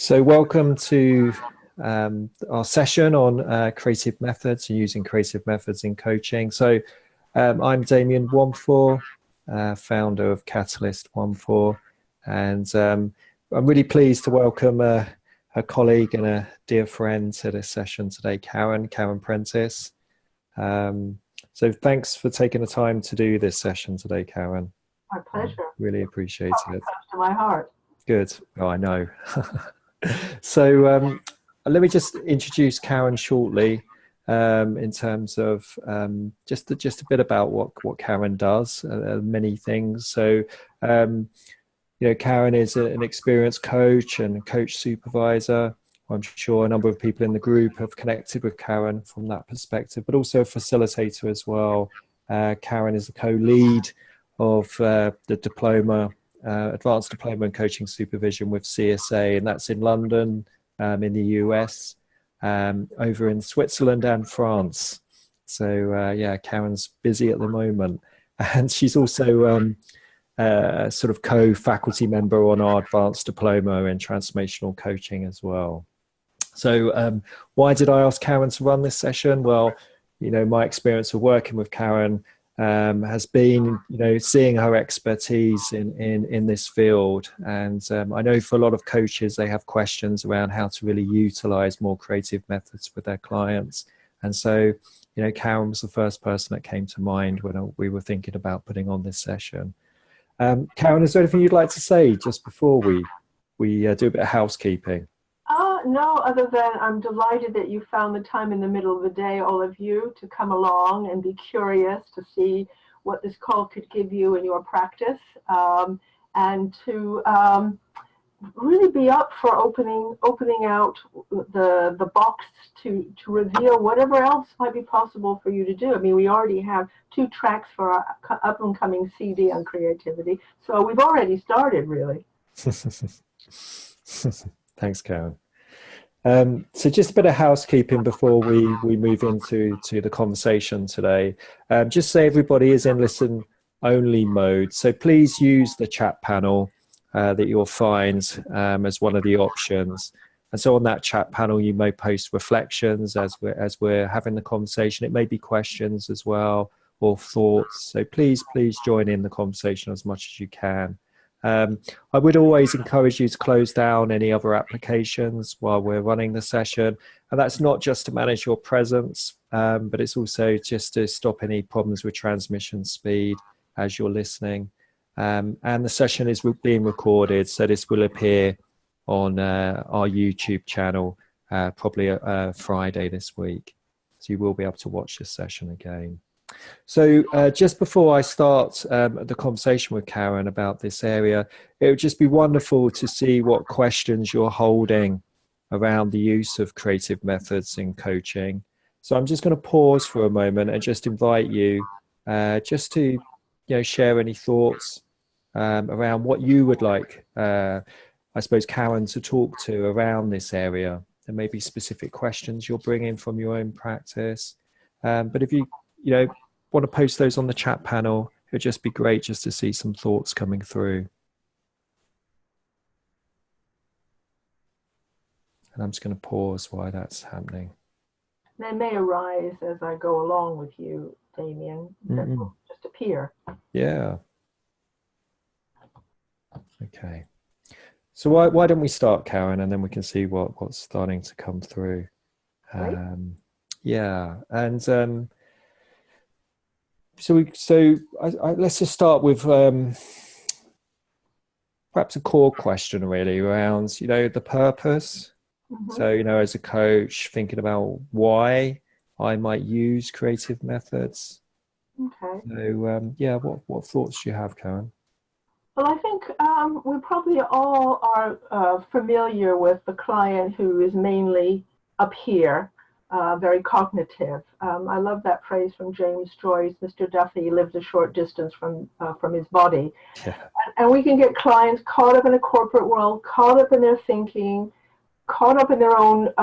So welcome to our session on creative methods and using creative methods in coaching. I'm Damien Wamfor, founder of Catalyst 14, and I'm really pleased to welcome a colleague and a dear friend to this session today, Karen Prentice. So thanks for taking the time to do this session today, Karen. My pleasure. Really appreciate it. Close to my heart. Good. Oh, I know. So let me just introduce Karen shortly in terms of just a bit about what Karen does, many things. So, Karen is an experienced coach and coach supervisor. I'm sure a number of people in the group have connected with Karen from that perspective, but also a facilitator as well. Karen is the co-lead of the diploma, Advanced Diploma in Coaching Supervision with CSA, and that's in London, in the US, over in Switzerland and France. So Karen's busy at the moment, and she's also sort of co-faculty member on our Advanced Diploma in Transformational Coaching as well. So why did I ask Karen to run this session? Well, my experience of working with Karen has been, seeing her expertise in this field. And I know for a lot of coaches, they have questions around how to really utilize more creative methods with their clients. And so, Karen was the first person that came to mind when we were thinking about putting on this session. Karen, is there anything you'd like to say just before we do a bit of housekeeping? No, other than I'm delighted that you found the time in the middle of the day, all of you, to come along and be curious to see what this call could give you in your practice, and to really be up for opening out the box to reveal whatever else might be possible for you to do. I mean, we already have 2 tracks for our up and coming CD on creativity, so we've already started, really. Thanks, Karen. So just a bit of housekeeping before we move into the conversation today. Just say everybody is in listen only mode. So please use the chat panel that you'll find as one of the options. And so on that chat panel, you may post reflections as we're having the conversation. It may be questions as well, or thoughts. So please join in the conversation as much as you can. I would always encourage you to close down any other applications while we're running the session. And that's not just to manage your presence, but it's also just to stop any problems with transmission speed as you're listening. And the session is being recorded, so this will appear on our YouTube channel probably Friday this week. So you will be able to watch this session again. So just before I start the conversation with Karen about this area, it would just be wonderful to see what questions you're holding around the use of creative methods in coaching. So I'm just going to pause for a moment and just invite you just to share any thoughts around what you would like, I suppose, Karen to talk to around this area. There may be specific questions you're bringing from your own practice, but if you want to post those on the chat panel, it would just be great just to see some thoughts coming through. And I'm just going to pause while that's happening. They may arise as I go along with you, Damien. That will just appear. Yeah. Okay. So why don't we start, Karen, and then we can see what's starting to come through. Right. Yeah, and So let's just start with perhaps a core question really around, the purpose. Mm-hmm. So, as a coach, thinking about why I might use creative methods. Okay. So, what thoughts do you have, Karen? Well, I think we probably all are familiar with the client who is mainly up here. Very cognitive. I love that phrase from James Joyce, Mr. Duffy lived a short distance from his body. Yeah. And we can get clients caught up in a corporate world, caught up in their thinking, caught up in their own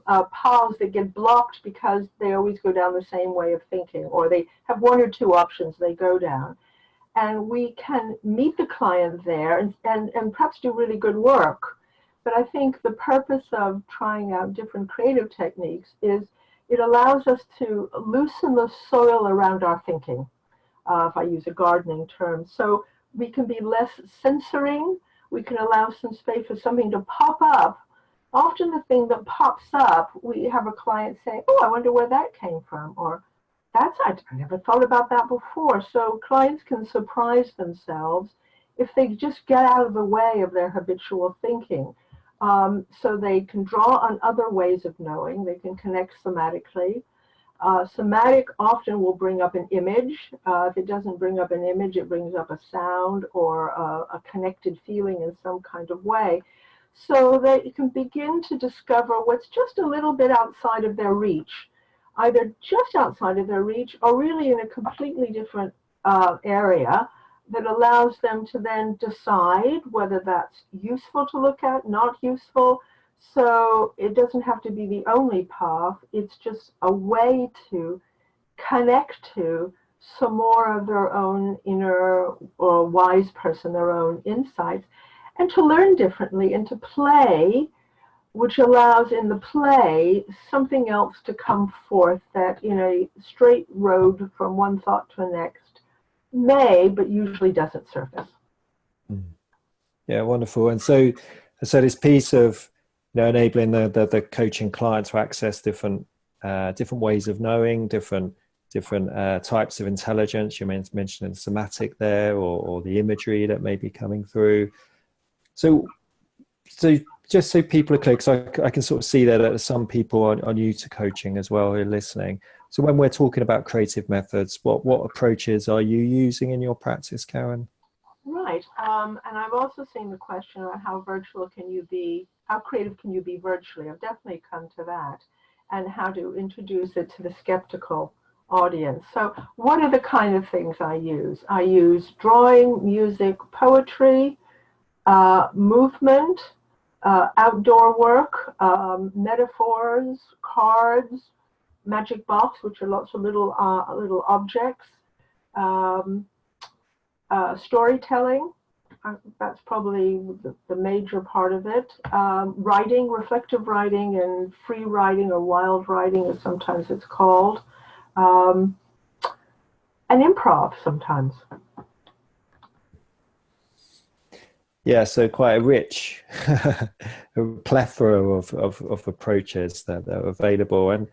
paths that get blocked because they always go down the same way of thinking, or they have 1 or 2 options they go down. And we can meet the client there and perhaps do really good work. But I think the purpose of trying out different creative techniques is it allows us to loosen the soil around our thinking, if I use a gardening term. So we can be less censoring. We can allow some space for something to pop up. Often the thing that pops up, we have a client say, oh, I wonder where that came from, or I never thought about that before. So clients can surprise themselves if they just get out of the way of their habitual thinking. So they can draw on other ways of knowing. They can connect somatically. Somatic often will bring up an image. If it doesn't bring up an image, it brings up a sound or a connected feeling in some kind of way. So that you can begin to discover what's just a little bit outside of their reach, either just outside of their reach or really in a completely different area that allows them to then decide whether that's useful to look at, not useful. So it doesn't have to be the only path. It's just a way to connect to some more of their own inner or wise person, their own insights, and to learn differently and to play, which allows in the play something else to come forth that in a straight road from one thought to the next may, but usually doesn't surface. Yeah, wonderful. And so this piece of enabling the coaching client to access different ways of knowing, different types of intelligence. You mentioned somatic there, or the imagery that may be coming through. So just so people are clear, because I can sort of see that some people are new to coaching as well who are listening. So when we're talking about creative methods, what approaches are you using in your practice, Karen? Right. And I've also seen the question about how creative can you be virtually? I've definitely come to that, and how to introduce it to the skeptical audience. So what are the kind of things I use? I use drawing, music, poetry, movement, outdoor work, metaphors, cards, magic box, which are lots of little objects, storytelling. That's probably the major part of it. Writing, reflective writing, and free writing, or wild writing, as sometimes it's called, and improv sometimes. Yeah, so quite a rich a plethora of approaches that are available. And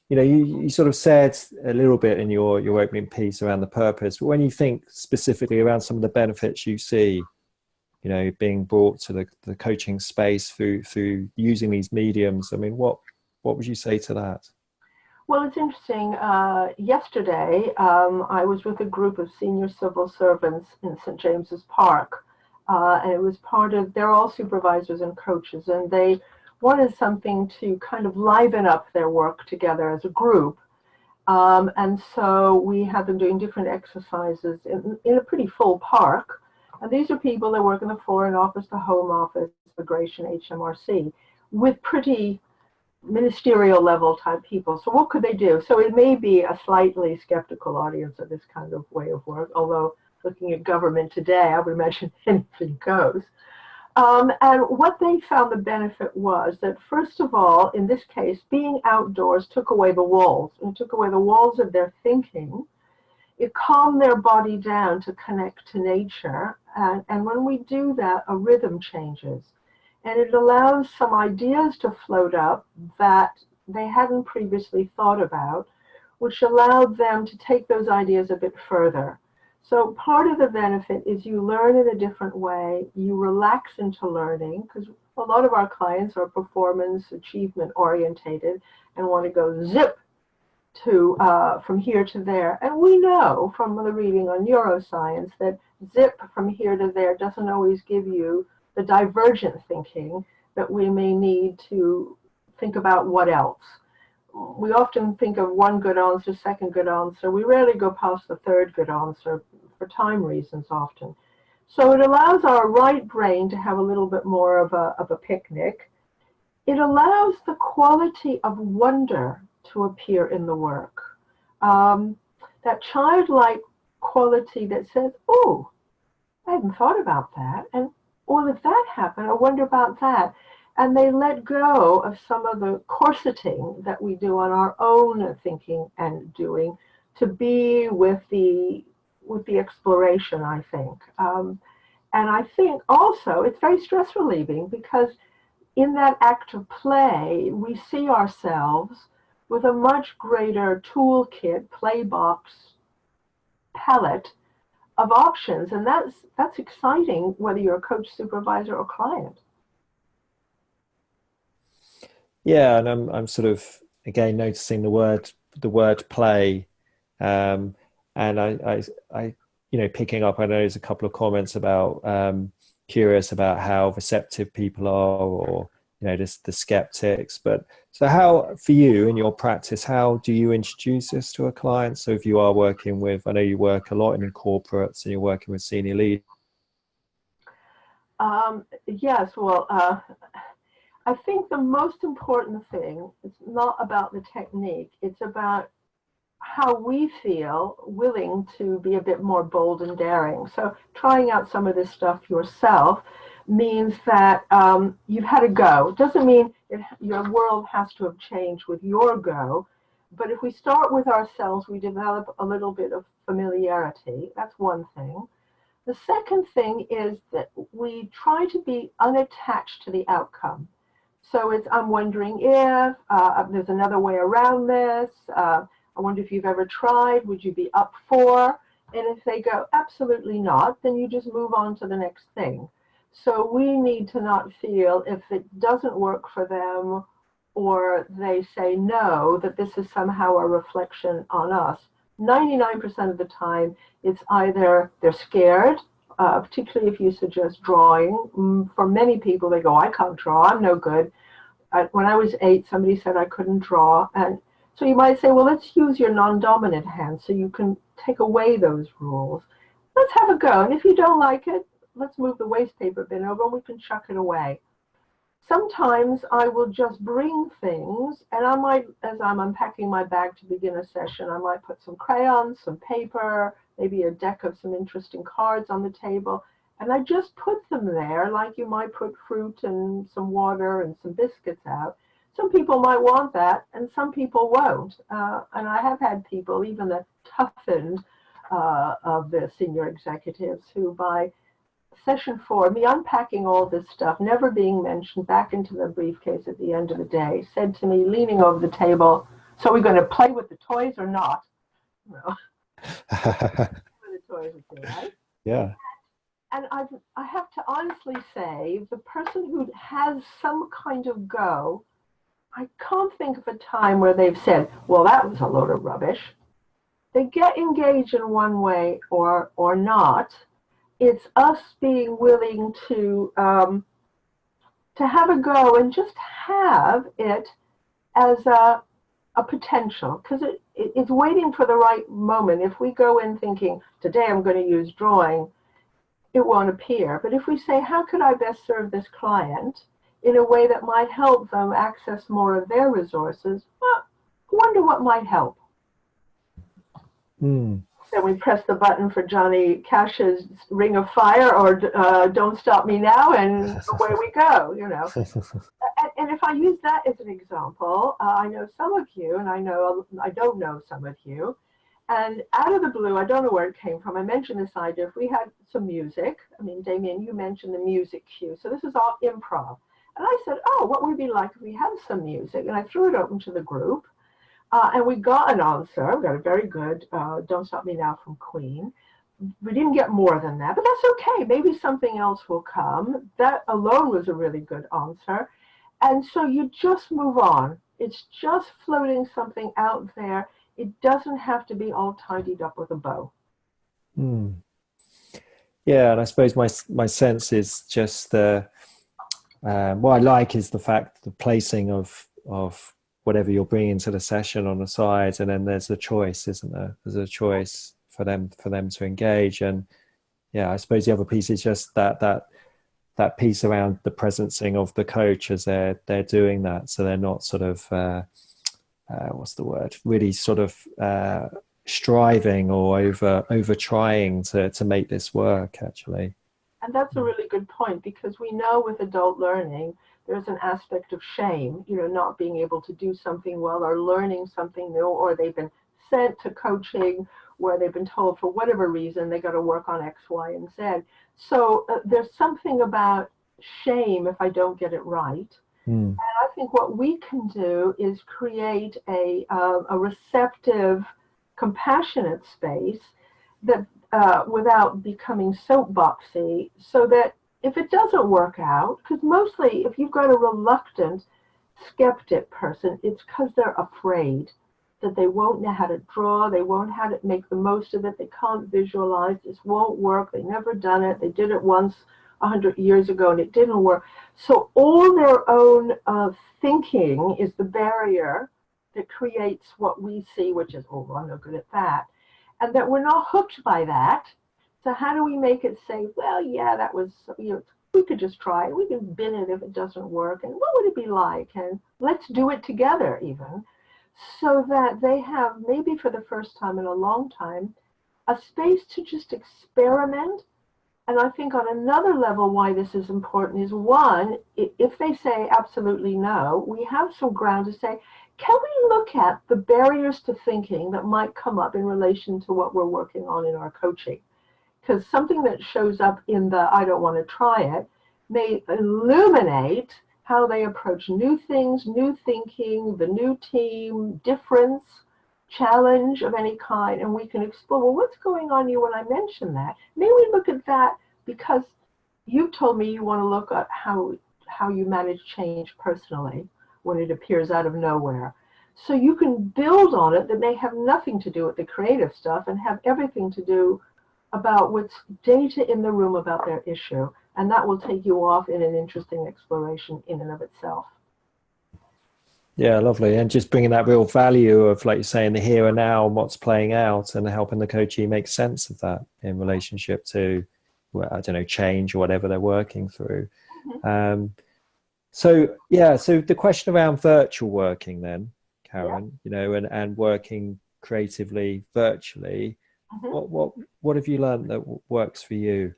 you sort of said a little bit in your opening piece around the purpose, but when you think specifically around some of the benefits you see, being brought to the coaching space through using these mediums, I mean, what would you say to that? Well, it's interesting. Yesterday, I was with a group of senior civil servants in St. James's Park, and it was they're all supervisors and coaches, and they wanted something to kind of liven up their work together as a group. And so we had them doing different exercises in a pretty full park. And these are people that work in the Foreign Office, the Home Office, Immigration, HMRC, with pretty ministerial level type people. So what could they do? So it may be a slightly skeptical audience of this kind of way of work, although looking at government today, I would imagine anything goes. And what they found the benefit was that, first of all, in this case, being outdoors took away the walls. It took away the walls of their thinking. It calmed their body down to connect to nature. And when we do that, a rhythm changes. And it allows some ideas to float up that they hadn't previously thought about, which allowed them to take those ideas a bit further. So part of the benefit is you learn in a different way, you relax into learning, because a lot of our clients are performance, achievement orientated and want to go zip to from here to there. And we know from the reading on neuroscience that zip from here to there doesn't always give you the divergent thinking that we may need to think about what else. We often think of one good answer, second good answer. We rarely go past the third good answer for time reasons often. So it allows our right brain to have a little bit more of a picnic. It allows the quality of wonder to appear in the work. That childlike quality that says, oh, I hadn't thought about that. And well, if that happened, I wonder about that. And they let go of some of the corseting that we do on our own thinking and doing to be with the exploration, I think. And I think also it's very stress relieving because in that act of play, we see ourselves with a much greater toolkit, play box, palette of options. And that's exciting, whether you're a coach, supervisor, or client. Yeah, and I'm sort of again noticing the word play, um, and I picking up. I know there's a couple of comments about curious about how receptive people are, or just the skeptics. But so, how for you in your practice, how do you introduce this to a client? So if you are working with, I know you work a lot in corporates, and you're working with senior leaders. Yes, well, I think the most important thing is not about the technique, it's about how we feel willing to be a bit more bold and daring. So trying out some of this stuff yourself means that you've had a go. It doesn't mean your world has to have changed with your go, but if we start with ourselves, we develop a little bit of familiarity. That's one thing. The second thing is that we try to be unattached to the outcome. So I'm wondering if there's another way around this. I wonder if you've ever tried, would you be up for? And if they go, absolutely not, then you just move on to the next thing. So we need to not feel if it doesn't work for them or they say no, that this is somehow a reflection on us. 99% of the time, it's either they're scared, particularly if you suggest drawing. For many people, they go, I can't draw, I'm no good. When I was 8, somebody said I couldn't draw. And so you might say, well, let's use your non-dominant hand so you can take away those rules. Let's have a go. And if you don't like it, let's move the waste paper bin over and we can chuck it away. Sometimes I will just bring things, and I might, as I'm unpacking my bag to begin a session, I might put some crayons, some paper, maybe a deck of some interesting cards on the table, and I just put them there like you might put fruit and some water and some biscuits out. Some people might want that, and some people won't. And I have had people, even the toughened of the senior executives, who by session 4, me unpacking all this stuff, never being mentioned, back into the briefcase at the end of the day, said to me, leaning over the table, so we're going to play with the toys or not? No. The toys are too, right? Yeah. And I have to honestly say, the person who has some kind of go, I can't think of a time where they've said, well, that was a load of rubbish. They get engaged in one way or not. It's us being willing to have a go and just have it as a potential, because it's waiting for the right moment. If we go in thinking, today I'm going to use drawing, it won't appear. But if we say, how could I best serve this client in a way that might help them access more of their resources, well, I wonder what might help. Mm. Then we press the button for Johnny Cash's Ring of Fire or Don't Stop Me Now, and away we go, And if I use that as an example, I know some of you, and I don't know some of you, and out of the blue, I don't know where it came from, I mentioned this idea, if we had some music, I mean, Damien, you mentioned the music cue, so this is all improv. And I said, oh, what would it be like if we had some music? And I threw it open to the group. And we got an answer. We got a very good Don't Stop Me Now from Queen. We didn't get more than that, but that's okay. Maybe something else will come. That alone was a really good answer. And so you just move on. It's just floating something out there. It doesn't have to be all tidied up with a bow. Mm. Yeah, and I suppose my sense is just what I like is the fact, the placing of whatever you're bringing to the session on the side, and then there's a choice, isn't there? There's a choice for them to engage. And yeah, I suppose the other piece is just that piece around the presencing of the coach as they're doing that, so they're not sort of what's the word? Really sort of striving or over trying to make this work, actually. And that's a really good point, because we know with adult learning, there's an aspect of shame, not being able to do something well or learning something new, or they've been sent to coaching where they've been told for whatever reason they got to work on X, Y, and Z. So there's something about shame if I don't get it right. And I think what we can do is create a receptive, compassionate space that without becoming soapboxy, so that if it doesn't work out, because mostly if you've got a reluctant skeptic person, it's because they're afraid that they won't know how to draw, they won't know how to make the most of it, they can't visualize, this won't work, they never done it, they did it once 100 years ago and it didn't work. So all their own thinking is the barrier that creates what we see, which is, oh, I'm no good at that. And that we're not hooked by that. So how do we make it say, well, yeah, that was, we could just try it. We can bin it if it doesn't work. And what would it be like? And let's do it together even. So that they have, maybe for the first time in a long time, a space to just experiment. And I think on another level why this is important is, one, if they say absolutely no, we have some ground to say, can we look at the barriers to thinking that might come up in relation to what we're working on in our coaching? Because something that shows up in the I don't want to try it may illuminate how they approach new things, new thinking, the new team, difference, challenge of any kind, and we can explore, well, what's going on here when I mention that? May we look at that because you've told me you want to look at how you manage change personally when it appears out of nowhere. So you can build on it that may have nothing to do with the creative stuff and have everything to do about what's data in the room about their issue. And that will take you off in an interesting exploration in and of itself. Yeah, lovely. And just bringing that real value of, like you say, in the here and now and what's playing out, and helping the coachee make sense of that in relationship to, well, I don't know, change or whatever they're working through. So the question around virtual working then, Karen, and working creatively virtually, what have you learned that works for you?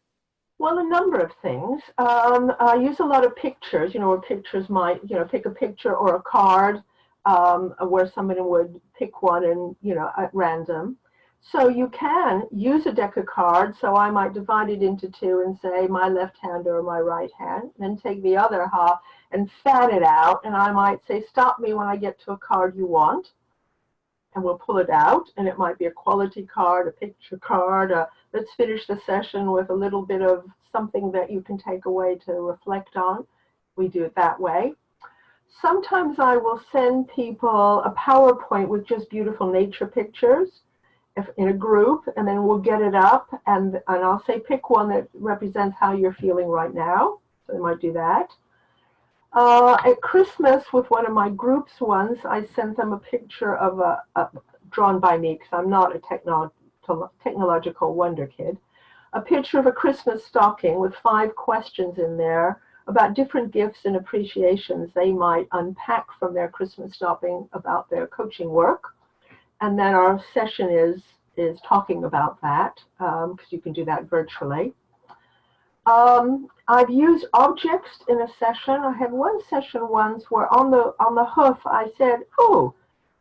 Well, a number of things. I use a lot of pictures, where pictures might, pick a picture or a card where somebody would pick one and, at random. So you can use a deck of cards. So I might divide it into two and say my left hand or my right hand, then take the other half and fan it out. And I might say, stop me when I get to a card you want. And we'll pull it out, and it might be a quality card, a picture card. Let's finish the session with a little bit of something that you can take away to reflect on. We do it that way. Sometimes I will send people a PowerPoint with just beautiful nature pictures in a group, and then we'll get it up, and I'll say pick one that represents how you're feeling right now. So they might do that. At Christmas, with one of my groups once, I sent them a picture of drawn by me, because I'm not a technological wonder kid, a picture of a Christmas stocking with 5 questions in there about different gifts and appreciations they might unpack from their Christmas stocking about their coaching work. And then our session is talking about that, because you can do that virtually. I've used objects in a session. I had one session once where on the hoof I said,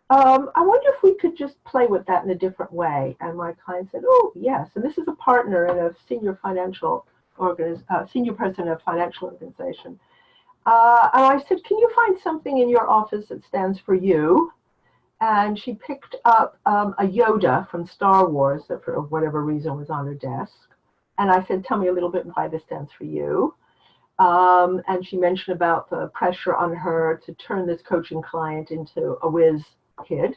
I wonder if we could just play with that in a different way. And my client said, oh, yes. And this is a partner in a senior person of a financial organization. And I said, can you find something in your office that stands for you? And she picked up a Yoda from Star Wars that for whatever reason was on her desk. And I said, tell me a little bit why this stands for you. And she mentioned about the pressure on her to turn this coaching client into a whiz kid.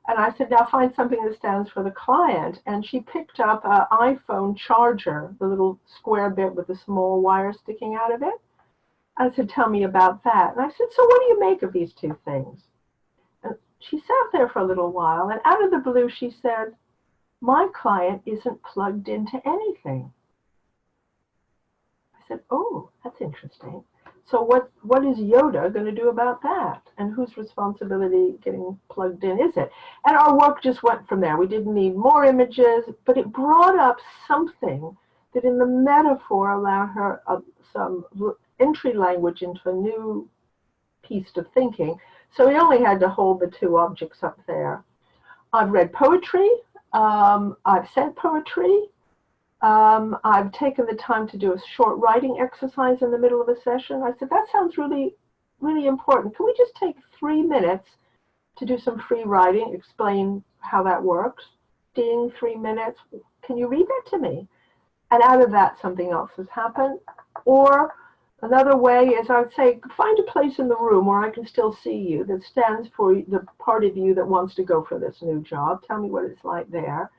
And I said, now find something that stands for the client. And she picked up an iPhone charger, the little square bit with the small wire sticking out of it. I said, tell me about that. And I said, so what do you make of these two things? And she sat there for a little while, and out of the blue, she said, my client isn't plugged into anything. I said, oh, that's interesting. So what is Yoda going to do about that? And whose responsibility getting plugged in is it? And our work just went from there. We didn't need more images, but it brought up something that in the metaphor allowed her some entry language into a new piece of thinking. So we only had to hold the two objects up there. I've read poetry. I've said poetry. I've taken the time to do a short writing exercise in the middle of a session. I said, that sounds really, really important. Can we just take 3 minutes to do some free writing, explain how that works? Ding, 3 minutes. Can you read that to me? And out of that, something else has happened. Or another way is I would say, find a place in the room where I can still see you that stands for the part of you that wants to go for this new job. Tell me what it's like there.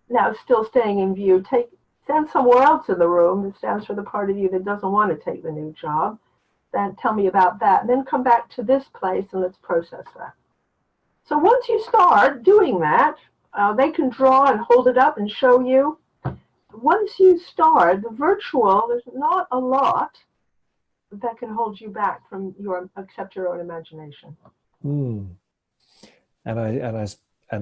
Now, still staying in view, stand somewhere else in the room that stands for the part of you that doesn't want to take the new job. Then tell me about that. And then come back to this place and let's process that. So once you start doing that, they can draw and hold it up and show you. Once you start, the virtual, there's not a lot that can hold you back from except your own imagination. Mm. And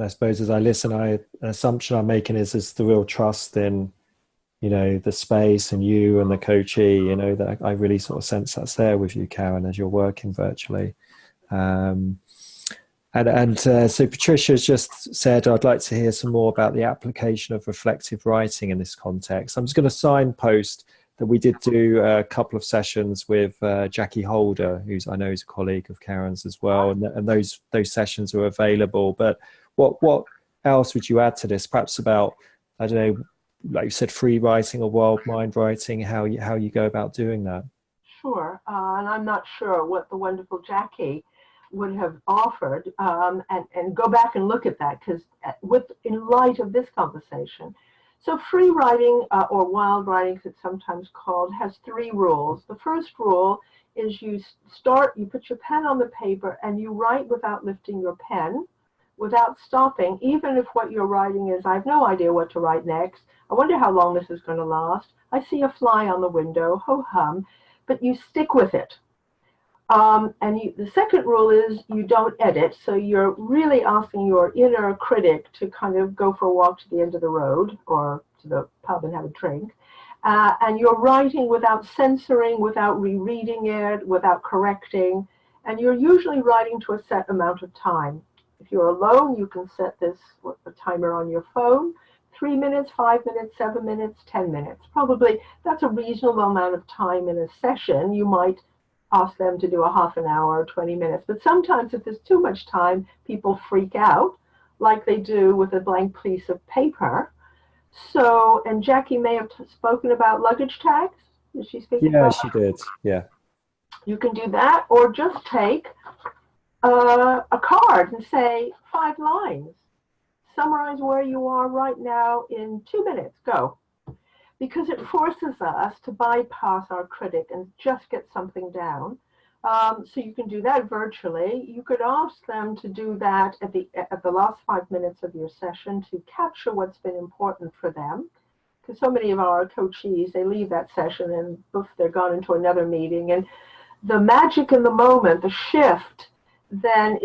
I suppose as I listen, an assumption I'm making is the real trust in, the space and you and the coachee, that I really sort of sense that's there with you, Karen, as you're working virtually. So Patricia's just said, I'd like to hear some more about the application of reflective writing in this context. I'm just going to signpost that we did do a couple of sessions with Jackie Holder, I know is a colleague of Karen's as well, and those sessions are available. But what else would you add to this? Perhaps about, I don't know, like you said, free writing or wild mind writing, how you go about doing that? Sure, and I'm not sure what the wonderful Jackie would have offered, and go back and look at that, because in light of this conversation. So free writing, or wild writing, as it's sometimes called, has 3 rules. The first rule is you put your pen on the paper and you write without lifting your pen, without stopping, even if what you're writing is, I have no idea what to write next. I wonder how long this is going to last. I see a fly on the window, ho-hum, but you stick with it. The second rule is you don't edit, so you're really asking your inner critic to kind of go for a walk to the end of the road or to the pub and have a drink. And you're writing without censoring, without rereading it, without correcting, and you're usually writing to a set amount of time. If you're alone, you can set a timer on your phone, 3 minutes, 5 minutes, 7 minutes, 10 minutes. Probably that's a reasonable amount of time in a session. You might ask them to do a half an hour or 20 minutes. But sometimes if there's too much time, people freak out, like they do with a blank piece of paper. So, and Jackie may have spoken about luggage tags. Did she speak about that? Yeah, she did. Yeah. You can do that, or just take a card and say 5 lines. Summarize where you are right now in 2 minutes. Go. Because it forces us to bypass our critic and just get something down. So you can do that virtually. You could ask them to do that at the last 5 minutes of your session to capture what's been important for them. Because so many of our coachees, they leave that session and poof, they're gone into another meeting. And the magic in the moment, the shift, then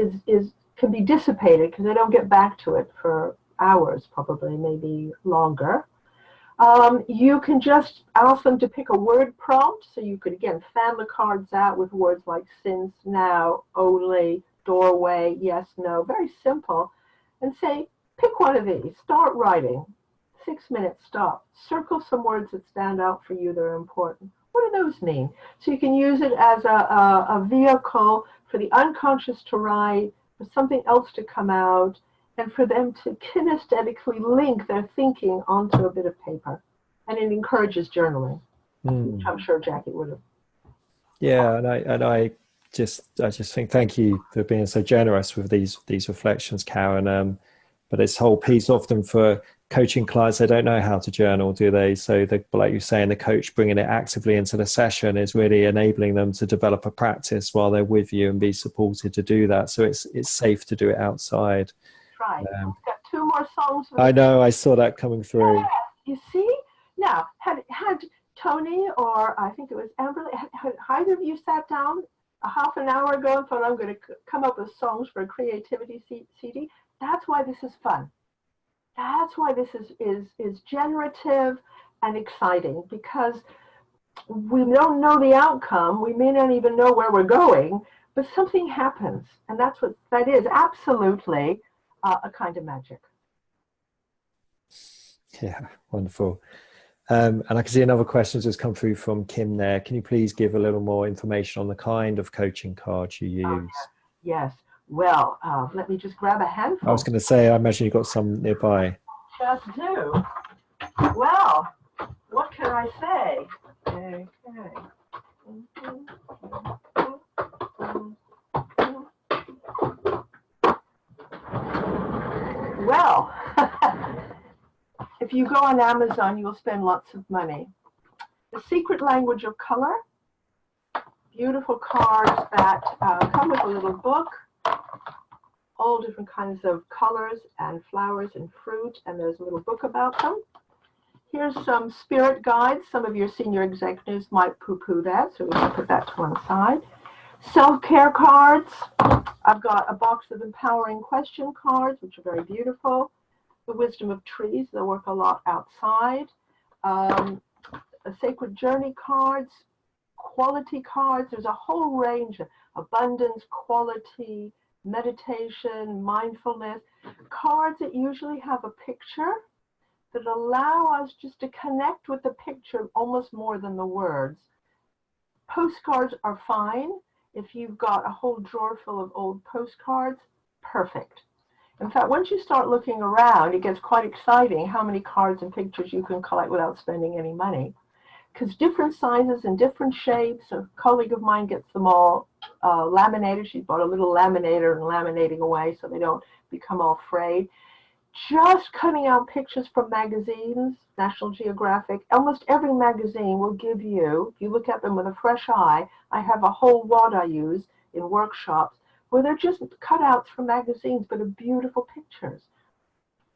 can be dissipated because they don't get back to it for hours, probably, maybe longer. You can just ask them to pick a word prompt. So you could, again, fan the cards out with words like since, now, only, doorway, yes, no, very simple. And say, pick one of these, start writing. 6 minutes, stop. Circle some words that stand out for you that are important. What do those mean? So you can use it as a vehicle for the unconscious to write, for something else to come out, and for them to kinesthetically link their thinking onto a bit of paper. And it encourages journaling, which I'm sure Jackie would have. Yeah, and I just think thank you for being so generous with these reflections, Karen. But this whole piece, often for coaching clients, they don't know how to journal, do they? So like you're saying, the coach bringing it actively into the session is really enabling them to develop a practice while they're with you and be supported to do that. So it's safe to do it outside. Right. We've got 2 more songs. I know, I saw that coming through. Yeah, you see? Now, had Tony, or I think it was Amberly, had either of you sat down a half an hour ago and thought, I'm going to come up with songs for a creativity CD? That's why this is fun. That's why this is generative, and exciting, because we don't know the outcome. We may not even know where we're going, but something happens. And that's what that is, absolutely a kind of magic. Yeah, wonderful. And I can see another question has come through from Kim there. Can you please give a little more information on the kind of coaching cards you use? Yes. Well, let me just grab a handful. I was going to say, I imagine you've got some nearby. Just do. Well, what can I say? Okay. Well, if you go on Amazon, you'll spend lots of money. The Secret Language of Color. Beautiful cards that come with a little book. All different kinds of colors and flowers and fruit, and there's a little book about them. Here's some spirit guides. Some of your senior executives might poo-poo that, so we'll put that to one side. Self-care cards. I've got a box of empowering question cards, which are very beautiful. The Wisdom of Trees, they work a lot outside. A Sacred Journey cards, quality cards. There's a whole range of abundance, quality, meditation, mindfulness. Cards that usually have a picture that allow us just to connect with the picture almost more than the words. Postcards are fine. If you've got a whole drawer full of old postcards, perfect. In fact, once you start looking around, it gets quite exciting how many cards and pictures you can collect without spending any money. Because different sizes and different shapes, a colleague of mine gets them all laminated. She bought a little laminator and laminating away so they don't become all frayed. Just cutting out pictures from magazines, National Geographic, almost every magazine will give you, if you look at them with a fresh eye, I have a whole wad I use in workshops where they're just cutouts from magazines, but are beautiful pictures.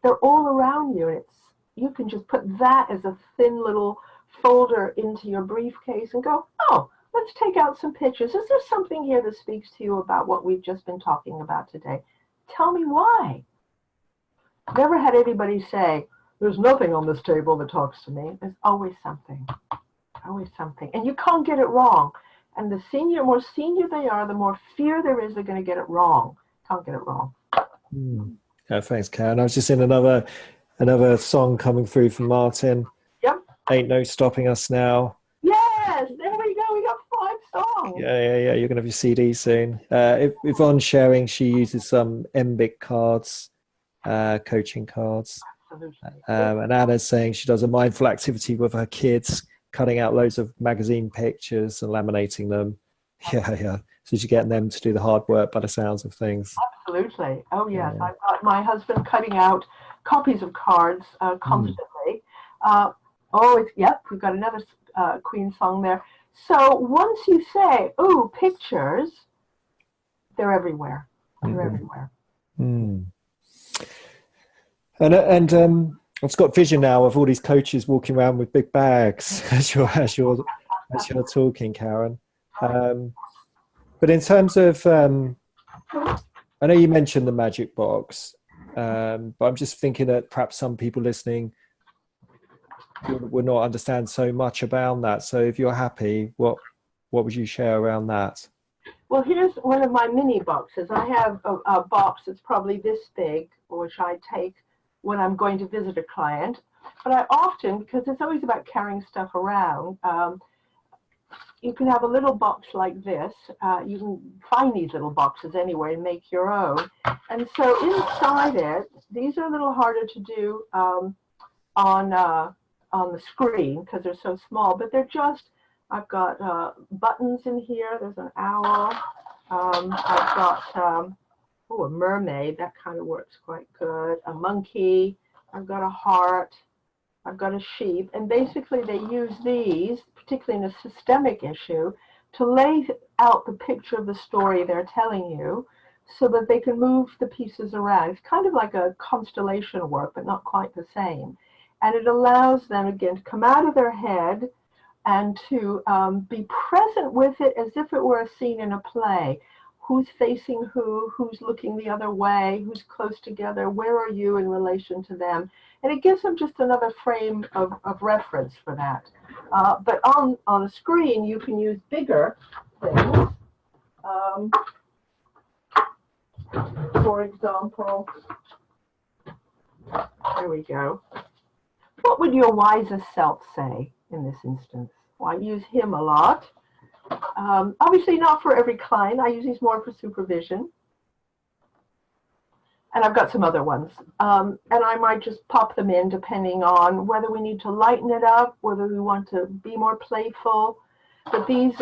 They're all around you, and you can just put that as a thin little folder into your briefcase and go, oh, let's take out some pictures. Is there something here that speaks to you about what we've just been talking about today? Tell me why. Never had anybody say, there's nothing on this table that talks to me. There's always something, always something. And you can't get it wrong. And the more senior they are, the more fear there is they're going to get it wrong. Can't get it wrong. Yeah, thanks, Karen. I was just in another song coming through from Martin. Yep. Ain't No Stopping Us Now. Yes, there we go. We got 5 songs. Yeah. You're going to have your CD soon. Yvonne's sharing, she uses some MBIC cards, coaching cards. Absolutely. And Anna's saying she does a mindful activity with her kids, cutting out loads of magazine pictures and laminating them. Yeah. So she's getting them to do the hard work by the sounds of things. Absolutely. Oh, yes. I've got my husband cutting out copies of cards constantly. We've got another Queen song there. So once you say, ooh, pictures, they're everywhere. They're everywhere. And I've just got vision now of all these coaches walking around with big bags as you're talking, Karen. But in terms of, I know you mentioned the magic box, but I'm just thinking that perhaps some people listening would not understand so much about that. So if you're happy, what would you share around that? Well, here's one of my mini boxes. I have a box that's probably this big, which I take when I'm going to visit a client. But I often, because it's always about carrying stuff around, you can have a little box like this. You can find these little boxes anywhere and make your own. And so inside it, these are a little harder to do on the screen because they're so small, but they're just, I've got buttons in here. There's an owl. I've got a mermaid. That kind of works quite good. A monkey. I've got a heart. I've got a sheep. And basically they use these, particularly in a systemic issue, to lay out the picture of the story they're telling you so that they can move the pieces around. It's kind of like a constellation work, but not quite the same. And it allows them, again, to come out of their head and to be present with it as if it were a scene in a play. who's facing who's looking the other way, who's close together, where are you in relation to them? And it gives them just another frame of reference for that. But on a screen, you can use bigger things. For example, there we go. What would your wisest self say in this instance? Well, I use him a lot. Obviously not for every client. I use these more for supervision. And I've got some other ones. And I might just pop them in depending on whether we need to lighten it up, whether we want to be more playful. But these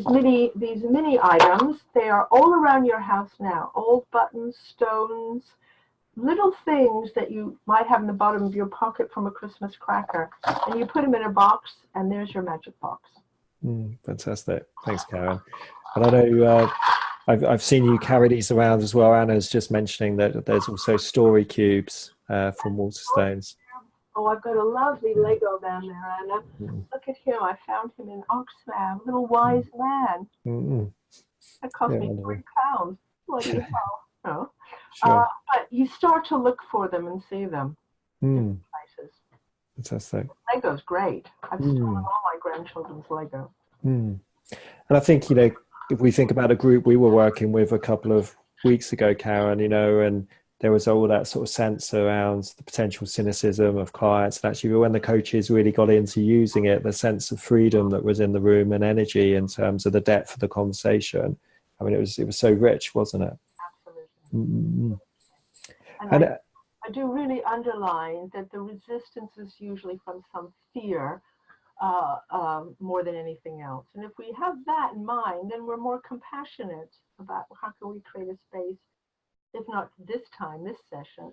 mini items, they are all around your house now. Old buttons, stones, little things that you might have in the bottom of your pocket from a Christmas cracker. And you put them in a box, and there's your magic box. Fantastic. Thanks, Karen. And I know I've seen you carry these around as well. Anna's just mentioning that there's also story cubes from Waterstones. Oh, I've got a lovely Lego man there, Anna. Look at him. I found him in Oxfam, little wise man. That cost me £3. Bloody hell. Oh. Sure. But you start to look for them and see them in places. Fantastic. Lego's great. I've stolen all my grandchildren's Lego. And I think, if we think about a group we were working with a couple of weeks ago, Karen, and there was all that sort of sense around the potential cynicism of clients. And actually, when the coaches really got into using it, the sense of freedom that was in the room and energy in terms of the depth of the conversation. I mean, it was so rich, wasn't it? Absolutely. And I do really underline that the resistance is usually from some fear more than anything else. And if we have that in mind, then we're more compassionate about how can we create a space, if not this time, this session,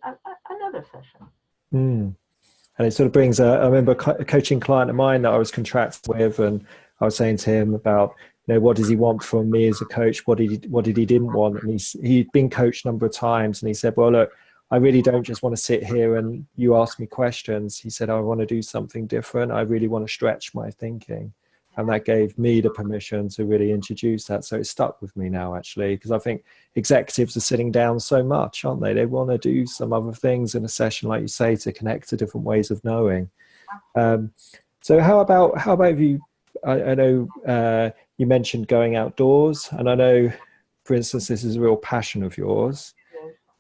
another session. And it sort of brings I remember a coaching client of mine that I was contracted with, and I was saying to him about, what does he want from me as a coach? What did he didn't want? And he'd been coached a number of times, and he said, well, look, I really don't just want to sit here and you ask me questions. He said, I want to do something different. I really want to stretch my thinking. And that gave me the permission to really introduce that. So it stuck with me now, actually, because I think executives are sitting down so much, aren't they? They want to do some other things in a session, like you say, to connect to different ways of knowing. So how about you? I know you mentioned going outdoors, and I know, for instance, this is a real passion of yours.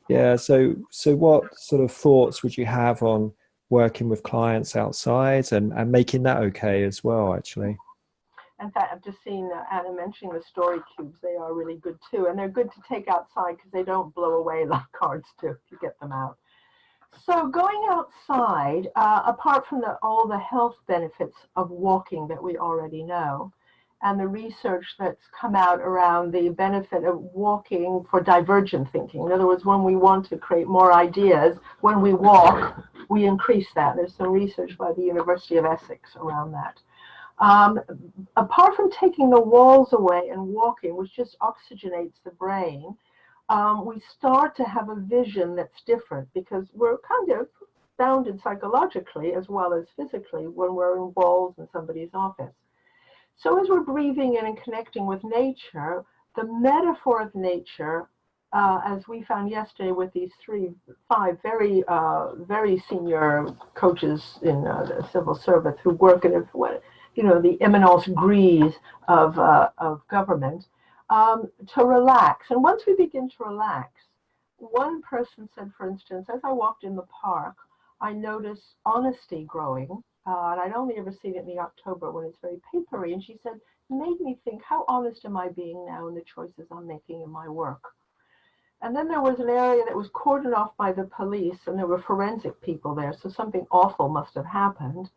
Yeah. So what sort of thoughts would you have on working with clients outside and making that okay as well, actually? In fact, I've just seen Anna mentioning the story cubes. They are really good too. And they're good to take outside because they don't blow away like cards do if you get them out. So going outside, apart from all the health benefits of walking that we already know, and the research that's come out around the benefit of walking for divergent thinking. In other words, when we want to create more ideas, when we walk, we increase that. There's some research by the University of Essex around that. Apart from taking the walls away and walking, which just oxygenates the brain, we start to have a vision that's different because we're kind of bounded psychologically as well as physically when we're in walls in somebody's office. So as we're breathing in and connecting with nature, the metaphor of nature, as we found yesterday with these 5 very senior coaches in the civil service who work in the eminence grise of government, to relax. And once we begin to relax, one person said, for instance, as I walked in the park, I noticed honesty growing. And I'd only ever seen it in the October when it's very papery. And she said, it made me think, how honest am I being now in the choices I'm making in my work? And then there was an area that was cordoned off by the police, and there were forensic people there, so something awful must have happened.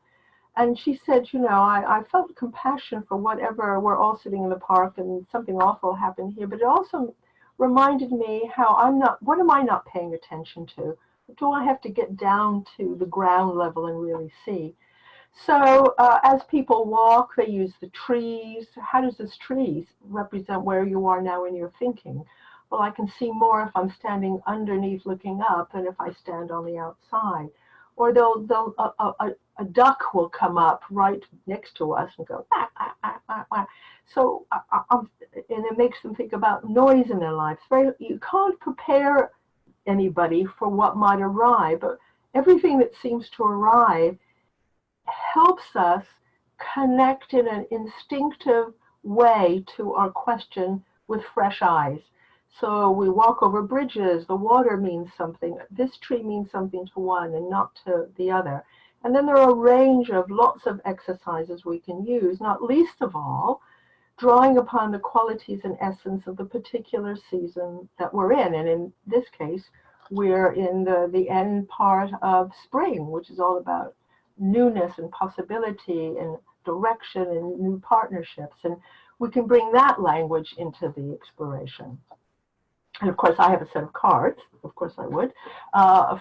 And she said, I felt compassion for whatever, we're all sitting in the park and something awful happened here, but it also reminded me what am I not paying attention to? Do I have to get down to the ground level and really see? So as people walk, they use the trees. How does this trees represent where you are now in your thinking? Well, I can see more if I'm standing underneath looking up than if I stand on the outside. Or a duck will come up right next to us and go, ah, ah, ah, ah, ah. So it makes them think about noise in their lives. You can't prepare anybody for what might arrive, but everything that seems to arrive helps us connect in an instinctive way to our question with fresh eyes. So we walk over bridges, the water means something, this tree means something to one and not to the other. And then there are a range of lots of exercises we can use, not least of all, drawing upon the qualities and essence of the particular season that we're in. And in this case, we're in the end part of spring, which is all about newness and possibility and direction and new partnerships. And we can bring that language into the exploration. And of course, I have a set of cards, of course I would,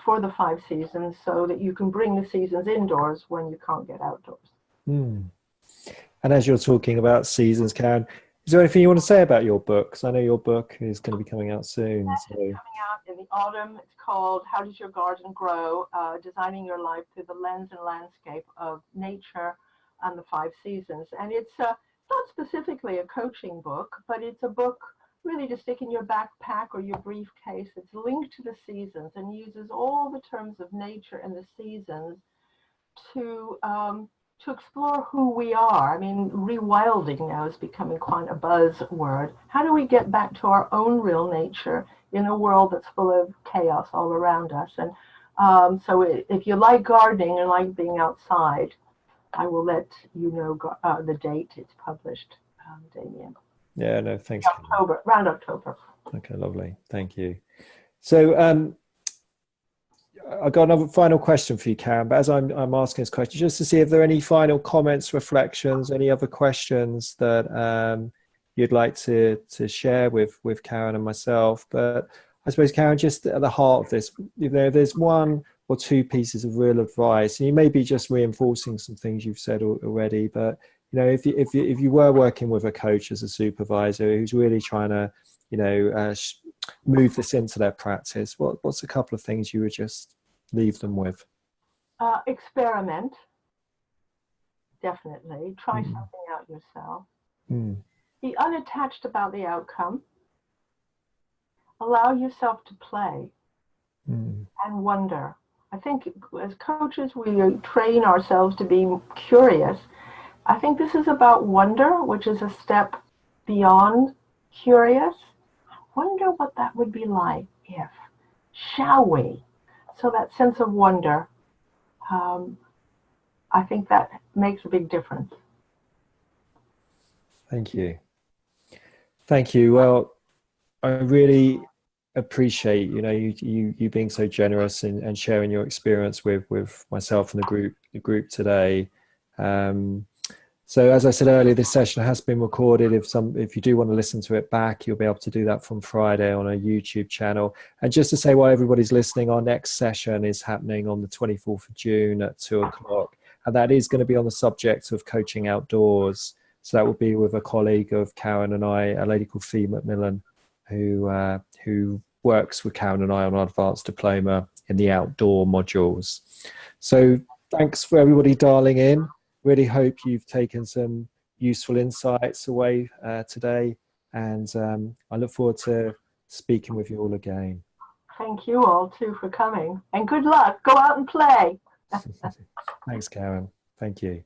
for the 5 seasons, so that you can bring the seasons indoors when you can't get outdoors. And as you're talking about seasons, Karen, is there anything you want to say about your book? Because I know your book is going to be coming out soon. Yes, it's coming out in the autumn. It's called How Does Your Garden Grow? Designing Your Life Through the Lens and Landscape of Nature and the 5 Seasons. And it's not specifically a coaching book, but it's a book really to stick in your backpack or your briefcase. It's linked to the seasons and uses all the terms of nature and the seasons to explore who we are. I mean, rewilding now is becoming quite a buzzword. How do we get back to our own real nature in a world that's full of chaos all around us? And so if you like gardening and like being outside, I will let you know the date it's published, Damien. Yeah, no, thanks. October, around October. Okay, lovely. Thank you. So I've got another final question for you, Karen, but as I'm asking this question, just to see if there are any final comments, reflections, any other questions that you'd like to share with Karen and myself. But I suppose, Karen, just at the heart of this, there's 1 or 2 pieces of real advice, and you may be just reinforcing some things you've said already, but if you were working with a coach as a supervisor who's really trying to, move this into their practice, what's a couple of things you would just leave them with? Experiment. Definitely. Try something out yourself. Be unattached about the outcome. Allow yourself to play and wonder. I think as coaches, we train ourselves to be curious. I think this is about wonder, which is a step beyond curious. I wonder what that would be like if, shall we? So that sense of wonder, I think that makes a big difference. Thank you. Thank you. Well, I really appreciate, you being so generous and sharing your experience with myself and the group today. So as I said earlier, this session has been recorded. If you do want to listen to it back, you'll be able to do that from Friday on our YouTube channel. And just to say, while everybody's listening, our next session is happening on the 24th of June at 2:00. And that is going to be on the subject of coaching outdoors. So that will be with a colleague of Karen and I, a lady called Fee McMillan, who works with Karen and I on our advanced diploma in the outdoor modules. So thanks for everybody dialing in. Really hope you've taken some useful insights away today, and I look forward to speaking with you all again. Thank you all too for coming, and good luck. Go out and play. Thanks, Karen. Thank you.